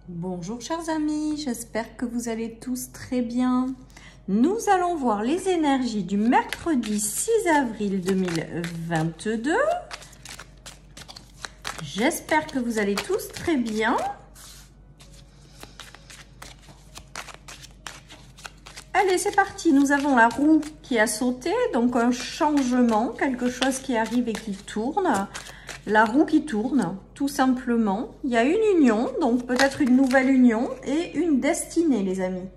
Bonjour chers amis, j'espère que vous allez tous très bien. Nous allons voir les énergies du mercredi 6 avril 2022. J'espère que vous allez tous très bien. Allez, c'est parti. Nous avons la roue qui a sauté, donc un changement, quelque chose qui arrive et qui tourne. La roue qui tourne, tout simplement. Il y a une union, donc peut-être une nouvelle union et une destinée, les amis.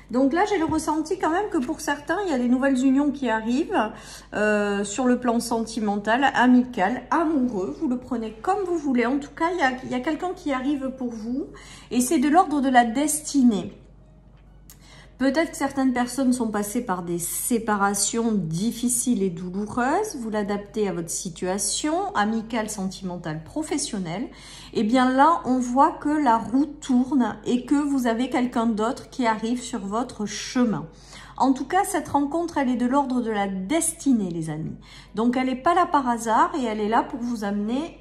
Donc là, j'ai le ressenti quand même que pour certains, il y a des nouvelles unions qui arrivent sur le plan sentimental, amical, amoureux. Vous le prenez comme vous voulez. En tout cas, il y a quelqu'un qui arrive pour vous et c'est de l'ordre de la destinée. Peut-être que certaines personnes sont passées par des séparations difficiles et douloureuses. Vous l'adaptez à votre situation amicale, sentimentale, professionnelle. Et bien là, on voit que la roue tourne et que vous avez quelqu'un d'autre qui arrive sur votre chemin. En tout cas, cette rencontre, elle est de l'ordre de la destinée, les amis. Donc, elle n'est pas là par hasard et elle est là pour vous amener,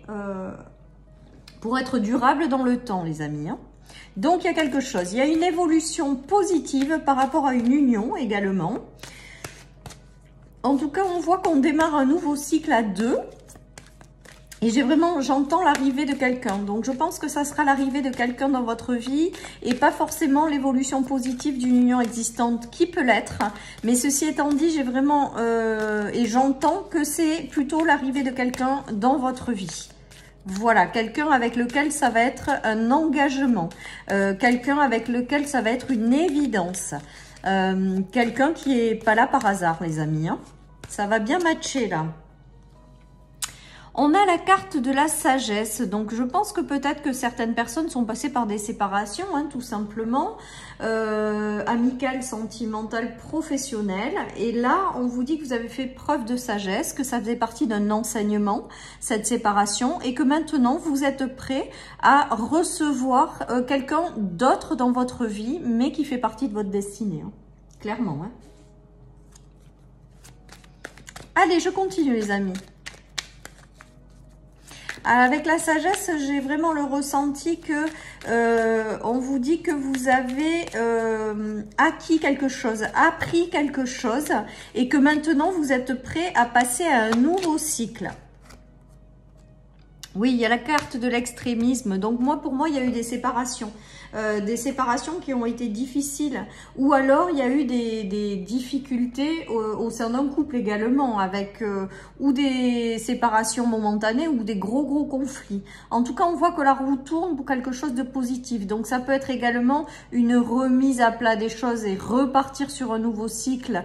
pour être durable dans le temps, les amis, hein. Donc, il y a quelque chose. Il y a une évolution positive par rapport à une union également. En tout cas, on voit qu'on démarre un nouveau cycle à deux. Et j'entends l'arrivée de quelqu'un. Donc, je pense que ça sera l'arrivée de quelqu'un dans votre vie et pas forcément l'évolution positive d'une union existante qui peut l'être. Mais ceci étant dit, et j'entends que c'est plutôt l'arrivée de quelqu'un dans votre vie. Voilà, quelqu'un avec lequel ça va être un engagement, quelqu'un avec lequel ça va être une évidence, quelqu'un qui n'est pas là par hasard, les amis, hein. Ça va bien matcher là. On a la carte de la sagesse, donc je pense que peut-être que certaines personnes sont passées par des séparations, hein, tout simplement, amicales, sentimentales, professionnelles. Et là, on vous dit que vous avez fait preuve de sagesse, que ça faisait partie d'un enseignement, cette séparation, et que maintenant, vous êtes prêt à recevoir quelqu'un d'autre dans votre vie, mais qui fait partie de votre destinée, hein. Clairement, hein. Allez, je continue, les amis. Avec la sagesse, j'ai vraiment le ressenti que on vous dit que vous avez acquis quelque chose, appris quelque chose et que maintenant vous êtes prêt à passer à un nouveau cycle. Oui, il y a la carte de l'extrémisme. Donc pour moi, il y a eu des séparations qui ont été difficiles. Ou alors, il y a eu des difficultés au sein d'un couple également, avec ou des séparations momentanées ou des gros conflits. En tout cas, on voit que la roue tourne pour quelque chose de positif. Donc, ça peut être également une remise à plat des choses et repartir sur un nouveau cycle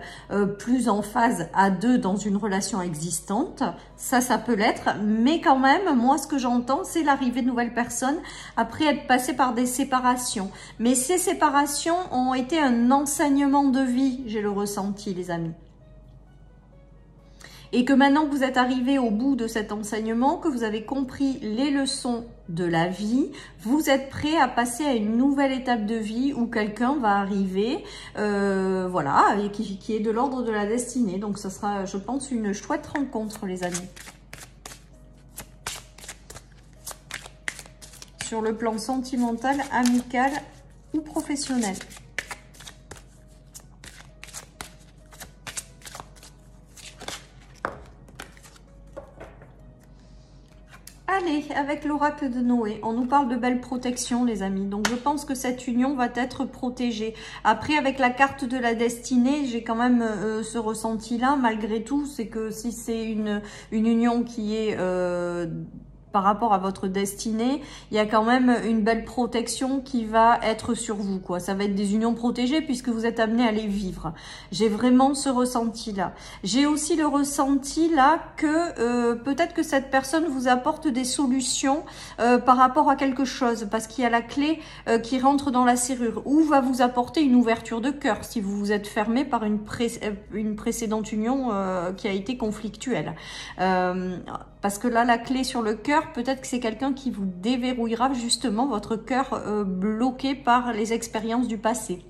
plus en phase à deux dans une relation existante. Ça peut l'être. Mais quand même, moi, ce que j'entends, c'est l'arrivée de nouvelles personnes après être passé par des séparations. Mais ces séparations ont été un enseignement de vie, j'ai le ressenti, les amis. Et que maintenant que vous êtes arrivé au bout de cet enseignement, que vous avez compris les leçons de la vie, vous êtes prêt à passer à une nouvelle étape de vie où quelqu'un va arriver, voilà, et qui est de l'ordre de la destinée. Donc, ça sera, je pense, une chouette rencontre, les amis. Sur le plan sentimental, amical ou professionnel. Allez, avec l'oracle de Noé, on nous parle de belle protection, les amis. Donc, je pense que cette union va être protégée. Après, avec la carte de la destinée, j'ai quand même ce ressenti-là, malgré tout. C'est que si c'est une union qui est par rapport à votre destinée, il y a quand même une belle protection qui va être sur vous, quoi. Ça va être des unions protégées puisque vous êtes amené à les vivre. J'ai vraiment ce ressenti-là. J'ai aussi le ressenti là que peut-être que cette personne vous apporte des solutions par rapport à quelque chose, parce qu'il y a la clé qui rentre dans la serrure, ou va vous apporter une ouverture de cœur si vous vous êtes fermé par une précédente union qui a été conflictuelle. Parce que là, la clé sur le cœur, peut-être que c'est quelqu'un qui vous déverrouillera justement votre cœur bloqué par les expériences du passé.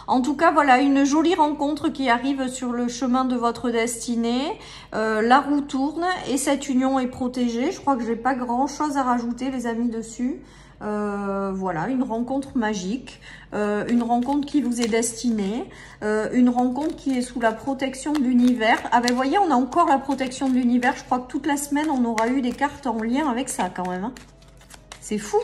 En tout cas, voilà, une jolie rencontre qui arrive sur le chemin de votre destinée. La roue tourne et cette union est protégée. Je crois que je n'ai pas grand-chose à rajouter, les amis, dessus. Voilà, une rencontre magique, une rencontre qui vous est destinée, une rencontre qui est sous la protection de l'univers. Ah ben, vous voyez, on a encore la protection de l'univers. Je crois que toute la semaine, on aura eu des cartes en lien avec ça quand même. Hein. C'est fou.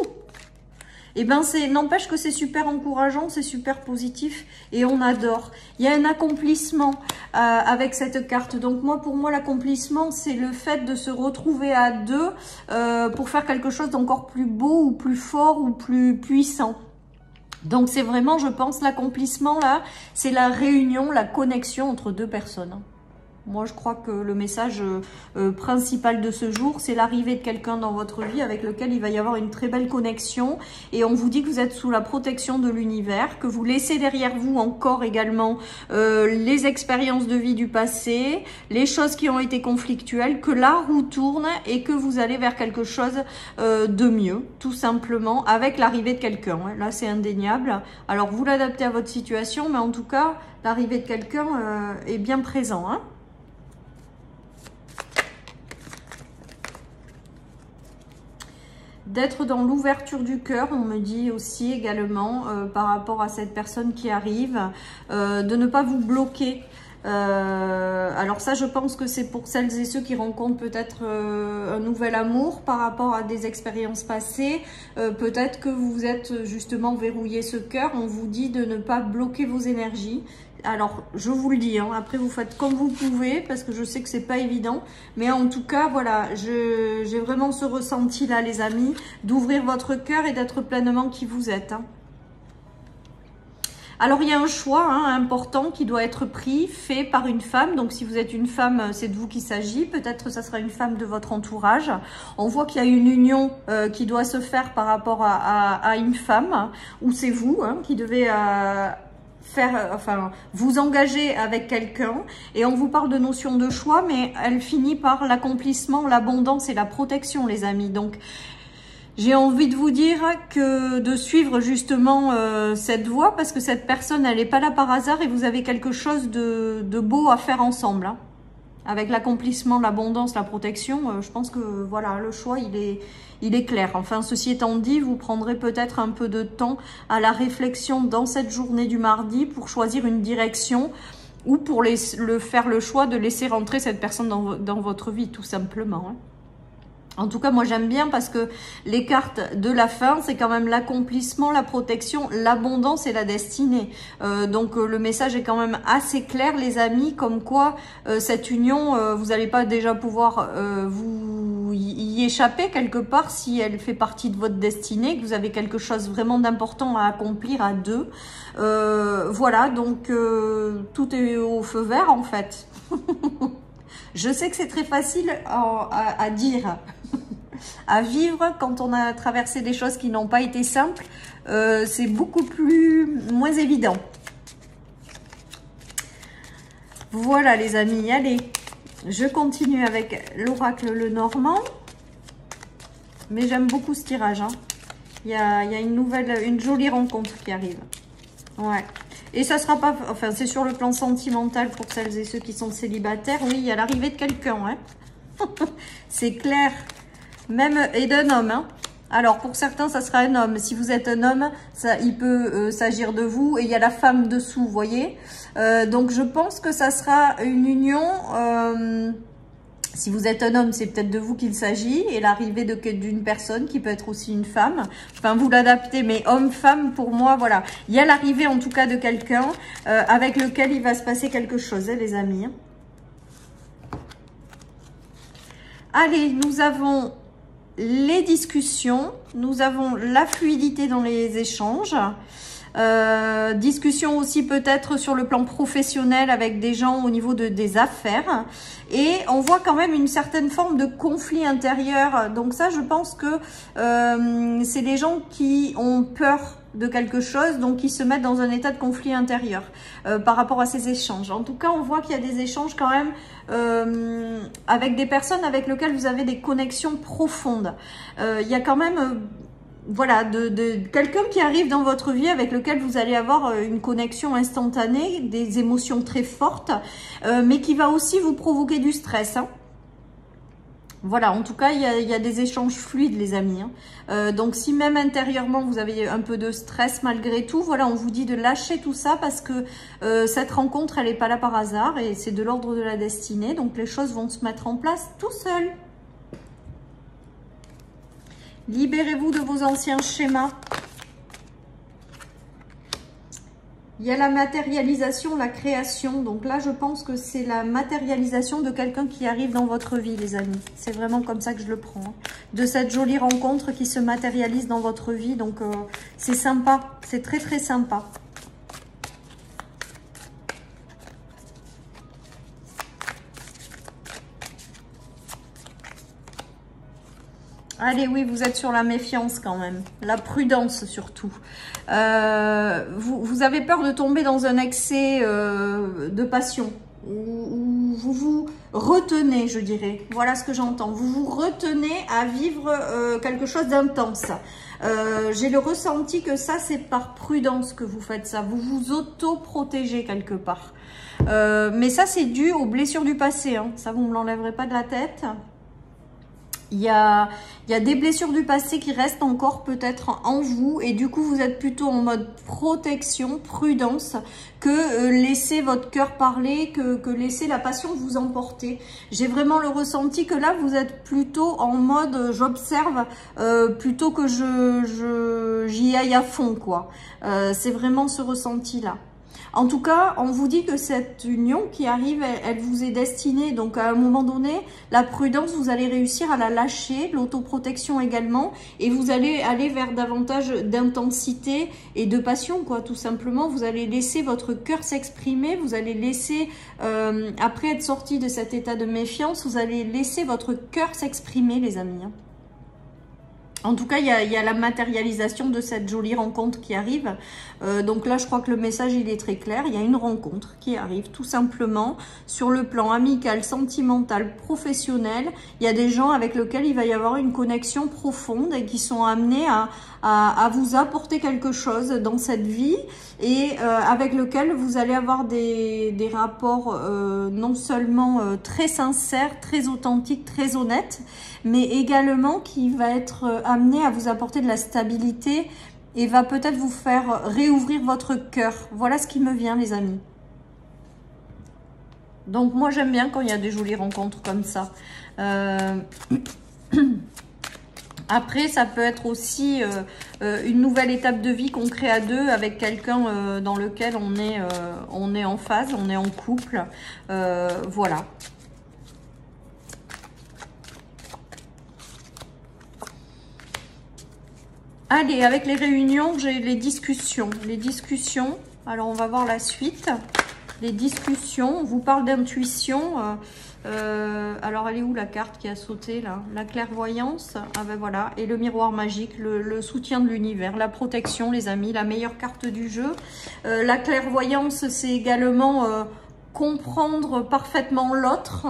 Et ben, n'empêche que c'est super encourageant, c'est super positif et on adore. Il y a un accomplissement avec cette carte. Donc moi, pour moi, l'accomplissement, c'est le fait de se retrouver à deux pour faire quelque chose d'encore plus beau ou plus fort ou plus puissant. Donc c'est vraiment, je pense, l'accomplissement là, c'est la réunion, la connexion entre deux personnes. Moi, je crois que le message principal de ce jour, c'est l'arrivée de quelqu'un dans votre vie avec lequel il va y avoir une très belle connexion. Et on vous dit que vous êtes sous la protection de l'univers, que vous laissez derrière vous encore également les expériences de vie du passé, les choses qui ont été conflictuelles, que la roue tourne et que vous allez vers quelque chose de mieux, tout simplement, avec l'arrivée de quelqu'un. Hein. Là, c'est indéniable. Alors, vous l'adaptez à votre situation, mais en tout cas, l'arrivée de quelqu'un est bien présent. Hein. D'être dans l'ouverture du cœur, on me dit aussi également par rapport à cette personne qui arrive, de ne pas vous bloquer. Alors ça, je pense que c'est pour celles et ceux qui rencontrent peut-être un nouvel amour par rapport à des expériences passées. Peut-être que vous êtes justement verrouillé ce cœur. On vous dit de ne pas bloquer vos énergies. Alors, je vous le dis, hein, après vous faites comme vous pouvez, parce que je sais que c'est pas évident. Mais en tout cas, voilà, j'ai vraiment ce ressenti-là, les amis, d'ouvrir votre cœur et d'être pleinement qui vous êtes. Hein. Alors, il y a un choix important qui doit être pris, fait par une femme. Donc, si vous êtes une femme, c'est de vous qu'il s'agit. Peut-être que ça sera une femme de votre entourage. On voit qu'il y a une union qui doit se faire par rapport à une femme, ou c'est vous qui devez... vous engager avec quelqu'un, et on vous parle de notion de choix, mais elle finit par l'accomplissement, l'abondance et la protection, les amis. Donc, j'ai envie de vous dire que de suivre justement cette voie, parce que cette personne, elle n'est pas là par hasard et vous avez quelque chose de beau à faire ensemble. Hein. Avec l'accomplissement, l'abondance, la protection, je pense que voilà, le choix, il est clair. Enfin, ceci étant dit, vous prendrez peut-être un peu de temps à la réflexion dans cette journée du mardi pour choisir une direction ou pour faire le choix de laisser rentrer cette personne dans votre vie, tout simplement. Hein. En tout cas, moi, j'aime bien parce que les cartes de la fin, c'est quand même l'accomplissement, la protection, l'abondance et la destinée. Donc, le message est quand même assez clair, les amis, comme quoi cette union, vous n'allez pas déjà pouvoir vous y échapper quelque part si elle fait partie de votre destinée, que vous avez quelque chose vraiment d'important à accomplir à deux. Voilà, donc tout est au feu vert, en fait. Je sais que c'est très facile à dire, à vivre quand on a traversé des choses qui n'ont pas été simples. C'est beaucoup moins évident. Voilà les amis, allez, je continue avec l'oracle Lenormand. Mais j'aime beaucoup ce tirage. Hein. Il y a une jolie rencontre qui arrive. Ouais. Et ça sera pas, enfin c'est sur le plan sentimental pour celles et ceux qui sont célibataires. Oui, il y a l'arrivée de quelqu'un, hein. C'est clair. Même, et d'un homme, hein. Alors pour certains, ça sera un homme. Si vous êtes un homme, il peut s'agir de vous. Et il y a la femme dessous, vous voyez. Donc je pense que ça sera une union... Si vous êtes un homme, c'est peut-être de vous qu'il s'agit, et l'arrivée d'une personne qui peut être aussi une femme. Enfin, vous l'adaptez, mais homme-femme, pour moi, voilà. Il y a l'arrivée, en tout cas, de quelqu'un avec lequel il va se passer quelque chose, hein, les amis. Allez, nous avons les discussions, nous avons la fluidité dans les échanges. Discussion aussi peut-être sur le plan professionnel avec des gens au niveau des affaires, et on voit quand même une certaine forme de conflit intérieur. Donc ça, je pense que c'est des gens qui ont peur de quelque chose, donc qui se mettent dans un état de conflit intérieur par rapport à ces échanges. En tout cas, on voit qu'il y a des échanges quand même avec des personnes avec lesquelles vous avez des connexions profondes. Il y a quand même... voilà, de quelqu'un qui arrive dans votre vie avec lequel vous allez avoir une connexion instantanée, des émotions très fortes, mais qui va aussi vous provoquer du stress. Hein. Voilà, en tout cas, il y a des échanges fluides, les amis. Hein. Donc, si même intérieurement, vous avez un peu de stress malgré tout, voilà, on vous dit de lâcher tout ça parce que cette rencontre, elle n'est pas là par hasard et c'est de l'ordre de la destinée. Donc, les choses vont se mettre en place tout seul. Libérez-vous de vos anciens schémas. Il y a la matérialisation, la création. Donc là, je pense que c'est la matérialisation de quelqu'un qui arrive dans votre vie, les amis. C'est vraiment comme ça que je le prends. Hein. De cette jolie rencontre qui se matérialise dans votre vie. Donc, c'est sympa. C'est très, très sympa. Allez, oui, vous êtes sur la méfiance quand même. La prudence surtout. Vous avez peur de tomber dans un excès de passion. Ou vous vous retenez, je dirais. Voilà ce que j'entends. Vous vous retenez à vivre quelque chose d'intense. J'ai le ressenti que ça, c'est par prudence que vous faites ça. Vous vous auto-protégez quelque part. Mais ça, c'est dû aux blessures du passé. Hein. Ça, vous ne me l'enlèverez pas de la tête. Il y a des blessures du passé qui restent encore peut-être en vous et du coup vous êtes plutôt en mode protection, prudence que laisser votre cœur parler, que laisser la passion vous emporter. J'ai vraiment le ressenti que là vous êtes plutôt en mode j'observe plutôt que j'y aille à fond quoi. C'est vraiment ce ressenti là. En tout cas, on vous dit que cette union qui arrive, elle vous est destinée. Donc, à un moment donné, la prudence, vous allez réussir à la lâcher, l'autoprotection également. Et vous allez aller vers davantage d'intensité et de passion, quoi, tout simplement. Vous allez laisser votre cœur s'exprimer. Vous allez laisser, après être sorti de cet état de méfiance, vous allez laisser votre cœur s'exprimer, les amis. En tout cas, il y a la matérialisation de cette jolie rencontre qui arrive. Donc là, je crois que le message, il est très clair. Il y a une rencontre qui arrive tout simplement sur le plan amical, sentimental, professionnel. Il y a des gens avec lesquels il va y avoir une connexion profonde et qui sont amenés à vous apporter quelque chose dans cette vie et avec lequel vous allez avoir des rapports non seulement très sincères, très authentiques, très honnêtes, mais également qui va être amené à vous apporter de la stabilité et va peut-être vous faire réouvrir votre cœur. Voilà ce qui me vient, les amis. Donc, moi, j'aime bien quand il y a des jolies rencontres comme ça. Après, ça peut être aussi une nouvelle étape de vie qu'on crée à deux avec quelqu'un dans lequel on est en phase, on est en couple. Voilà. Allez, avec les réunions, j'ai les discussions. Les discussions, alors on va voir la suite. Les discussions, on vous parle d'intuition. Alors, elle est où la carte qui a sauté là? La clairvoyance, ah ben voilà, et le miroir magique, le soutien de l'univers, la protection, les amis, la meilleure carte du jeu. La clairvoyance, c'est également comprendre parfaitement l'autre.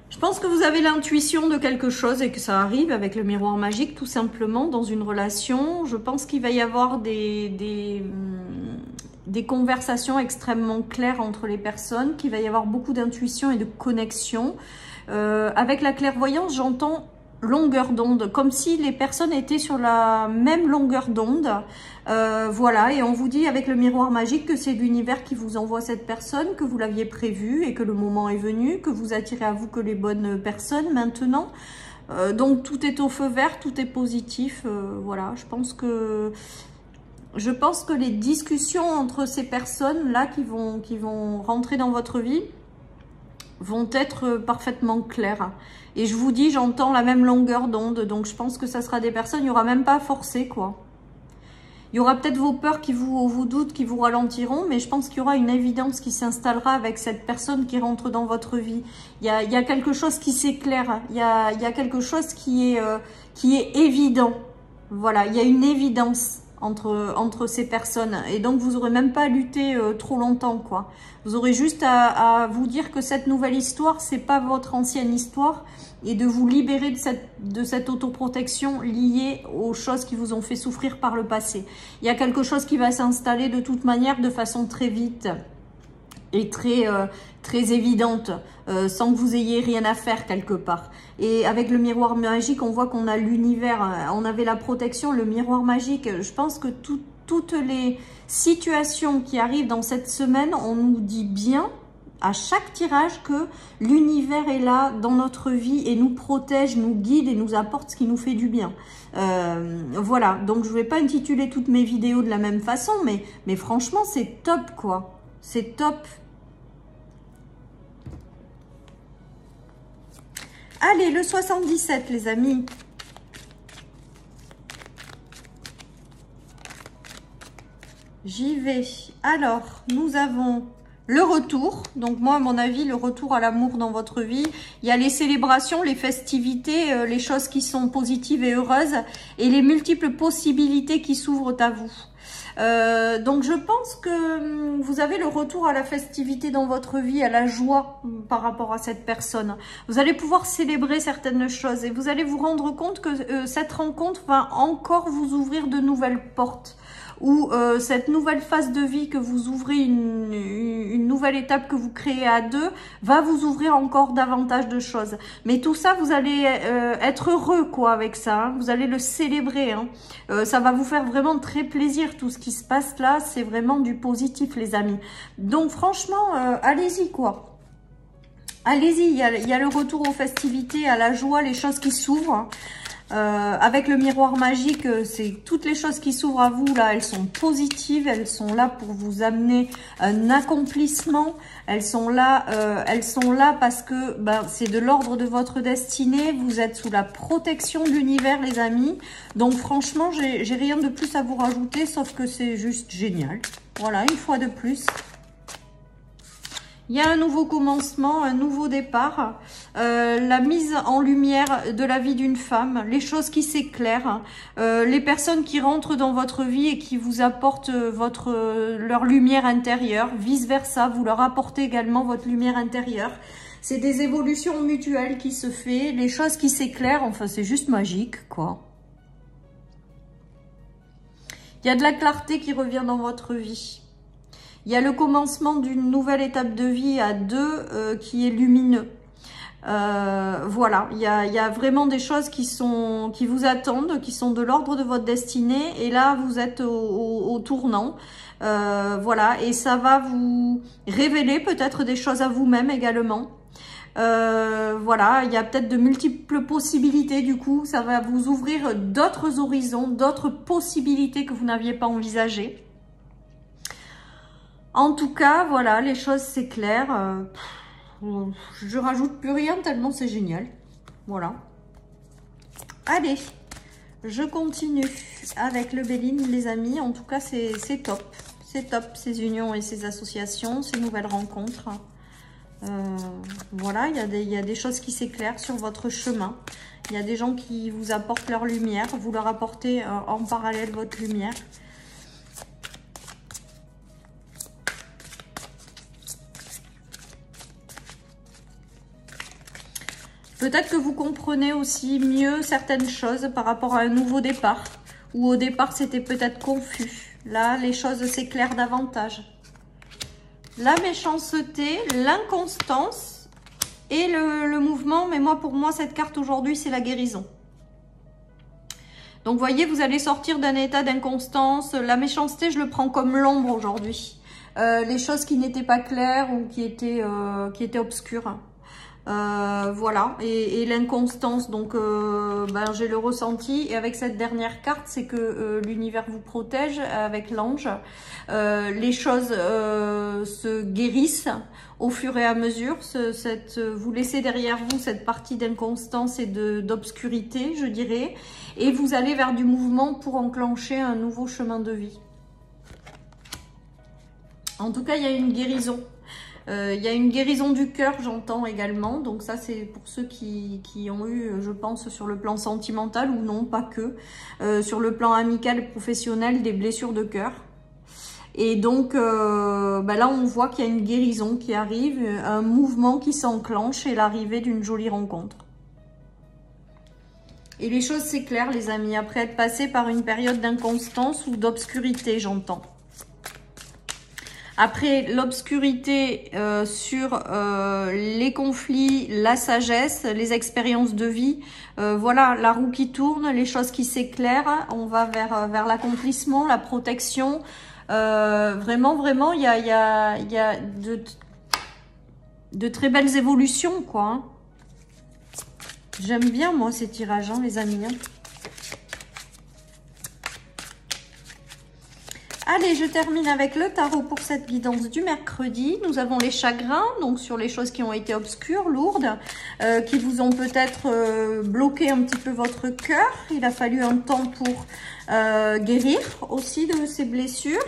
Je pense que vous avez l'intuition de quelque chose et que ça arrive avec le miroir magique, tout simplement, dans une relation. Je pense qu'il va y avoir des conversations extrêmement claires entre les personnes, qu'il va y avoir beaucoup d'intuition et de connexion. Avec la clairvoyance, j'entends longueur d'onde, comme si les personnes étaient sur la même longueur d'onde. Voilà, et on vous dit avec le miroir magique que c'est l'univers qui vous envoie cette personne, que vous l'aviez prévu et que le moment est venu, que vous attirez à vous que les bonnes personnes maintenant. Donc tout est au feu vert, tout est positif. Voilà, je pense que les discussions entre ces personnes-là qui vont rentrer dans votre vie vont être parfaitement claires. Et je vous dis, j'entends la même longueur d'onde, donc je pense que ça sera des personnes, il n'y aura même pas à forcer, quoi. Il y aura peut-être vos peurs vos doutes qui vous ralentiront, mais je pense qu'il y aura une évidence qui s'installera avec cette personne qui rentre dans votre vie. Il y a quelque chose qui s'éclaire, il y a quelque chose qui est évident. Voilà, il y a une évidence entre ces personnes. Et donc, vous n'aurez même pas à lutter trop longtemps, quoi. Vous aurez juste à vous dire que cette nouvelle histoire, c'est pas votre ancienne histoire et de vous libérer de cette autoprotection liée aux choses qui vous ont fait souffrir par le passé. Il y a quelque chose qui va s'installer de toute manière de façon très vite. et très évidente, sans que vous ayez rien à faire quelque part. Et avec le miroir magique, on voit qu'on a l'univers, on avait la protection, le miroir magique. Je pense que toutes les situations qui arrivent dans cette semaine, on nous dit bien à chaque tirage que l'univers est là dans notre vie et nous protège, nous guide et nous apporte ce qui nous fait du bien. Voilà, donc je ne vais pas intituler toutes mes vidéos de la même façon, mais franchement c'est top quoi, c'est top. Allez, le 77 les amis. J'y vais. Alors, nous avons le retour. Donc moi, à mon avis, le retour à l'amour dans votre vie. Il y a les célébrations, les festivités, les choses qui sont positives et heureuses et les multiples possibilités qui s'ouvrent à vous. Donc je pense que vous avez le retour à la festivité dans votre vie, à la joie par rapport à cette personne. Vous allez pouvoir célébrer certaines choses et vous allez vous rendre compte que cette rencontre va encore vous ouvrir de nouvelles portes. Ou cette nouvelle phase de vie que vous ouvrez, une nouvelle étape que vous créez à deux, va vous ouvrir encore davantage de choses. Mais tout ça, vous allez être heureux quoi avec ça, hein. Vous allez le célébrer. Hein. Ça va vous faire vraiment très plaisir tout ce qui se passe là. C'est vraiment du positif les amis. Donc franchement, allez-y quoi. Allez-y, il y a le retour aux festivités, à la joie, les choses qui s'ouvrent. Hein. Avec le miroir magique, c'est toutes les choses qui s'ouvrent à vous là, elles sont positives, elles sont là pour vous amener un accomplissement, elles sont là parce que c'est de l'ordre de votre destinée, vous êtes sous la protection de l'univers les amis, donc franchement j'ai rien de plus à vous rajouter sauf que c'est juste génial, voilà une fois de plus. Il y a un nouveau commencement, un nouveau départ, la mise en lumière de la vie d'une femme, les choses qui s'éclairent, les personnes qui rentrent dans votre vie et qui vous apportent leur lumière intérieure, vice versa, vous leur apportez également votre lumière intérieure. C'est des évolutions mutuelles qui se font, les choses qui s'éclairent, enfin c'est juste magique quoi. Il y a de la clarté qui revient dans votre vie. Il y a le commencement d'une nouvelle étape de vie à deux qui est lumineux. Voilà, il y a vraiment des choses qui vous attendent, qui sont de l'ordre de votre destinée. Et là, vous êtes au tournant. Voilà, et ça va vous révéler peut-être des choses à vous-même également. Voilà, il y a peut-être de multiples possibilités du coup. Ça va vous ouvrir d'autres horizons, d'autres possibilités que vous n'aviez pas envisagées. En tout cas, voilà, les choses s'éclairent. Je rajoute plus rien tellement c'est génial. Voilà. Allez, je continue avec le Béline, les amis. En tout cas, c'est top. C'est top, ces unions et ces associations, ces nouvelles rencontres. Voilà, il y a des choses qui s'éclairent sur votre chemin. Il y a des gens qui vous apportent leur lumière. Vous leur apportez en parallèle votre lumière. Peut-être que vous comprenez aussi mieux certaines choses par rapport à un nouveau départ. Ou au départ, c'était peut-être confus. Là, les choses s'éclairent davantage. La méchanceté, l'inconstance et le mouvement. Mais moi, pour moi, cette carte aujourd'hui, c'est la guérison. Donc, vous voyez, vous allez sortir d'un état d'inconstance. La méchanceté, je le prends comme l'ombre aujourd'hui. Les choses qui n'étaient pas claires ou qui étaient obscures. Voilà, et l'inconstance, donc j'ai le ressenti, et avec cette dernière carte, c'est que l'univers vous protège avec l'ange, les choses se guérissent au fur et à mesure, vous laissez derrière vous cette partie d'inconstance et d'obscurité, je dirais, et vous allez vers du mouvement pour enclencher un nouveau chemin de vie. En tout cas, il y a une guérison. Il y a une guérison du cœur, j'entends également. Donc ça, c'est pour ceux qui ont eu, je pense, sur le plan sentimental ou non, pas que. Sur le plan amical et professionnel, des blessures de cœur. Et donc, là, on voit qu'il y a une guérison qui arrive, un mouvement qui s'enclenche et l'arrivée d'une jolie rencontre. Et les choses s'éclairent, les amis, après être passé par une période d'inconstance ou d'obscurité, j'entends. Après, l'obscurité sur les conflits, la sagesse, les expériences de vie. Voilà, la roue qui tourne, les choses qui s'éclairent. On va vers l'accomplissement, la protection. Vraiment, il y a de très belles évolutions, quoi. Hein. J'aime bien, moi, ces tirages, hein, les amis. Hein. Allez, je termine avec le tarot pour cette guidance du mercredi. Nous avons les chagrins, donc sur les choses qui ont été obscures, lourdes, qui vous ont peut-être bloqué un petit peu votre cœur. Il a fallu un temps pour guérir aussi de ces blessures.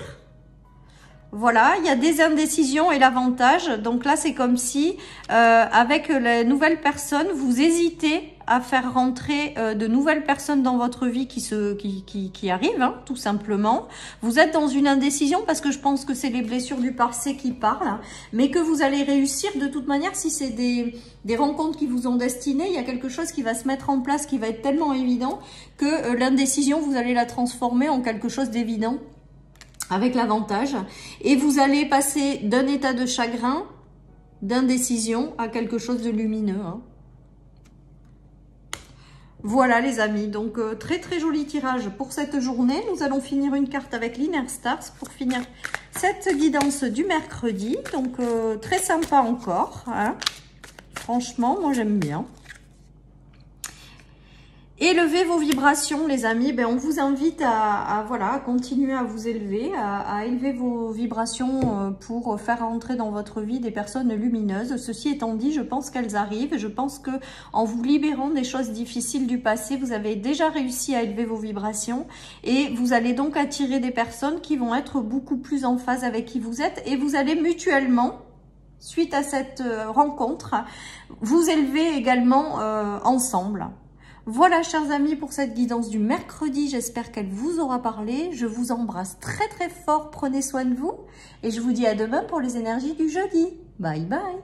Voilà, il y a des indécisions et l'avantage. Donc là, c'est comme si, avec les nouvelles personnes, vous hésitez à faire rentrer de nouvelles personnes dans votre vie qui arrivent, hein, tout simplement. Vous êtes dans une indécision parce que je pense que c'est les blessures du passé qui parlent, mais que vous allez réussir de toute manière si c'est des rencontres qui vous ont destiné. Il y a quelque chose qui va se mettre en place qui va être tellement évident que l'indécision, vous allez la transformer en quelque chose d'évident. Avec l'avantage, et vous allez passer d'un état de chagrin, d'indécision, à quelque chose de lumineux. Hein. Voilà les amis, donc très joli tirage pour cette journée. Nous allons finir une carte avec l'Inner Stars pour finir cette guidance du mercredi. Donc très sympa encore, hein. Franchement, moi j'aime bien. Élevez vos vibrations, les amis. Ben, on vous invite voilà, à continuer à vous élever, à élever vos vibrations pour faire rentrer dans votre vie des personnes lumineuses. Ceci étant dit, je pense qu'elles arrivent. Je pense que en vous libérant des choses difficiles du passé, vous avez déjà réussi à élever vos vibrations et vous allez donc attirer des personnes qui vont être beaucoup plus en phase avec qui vous êtes et vous allez mutuellement, suite à cette rencontre, vous élever également ensemble. Voilà, chers amis, pour cette guidance du mercredi. J'espère qu'elle vous aura parlé. Je vous embrasse très fort. Prenez soin de vous. Et je vous dis à demain pour les énergies du jeudi. Bye bye.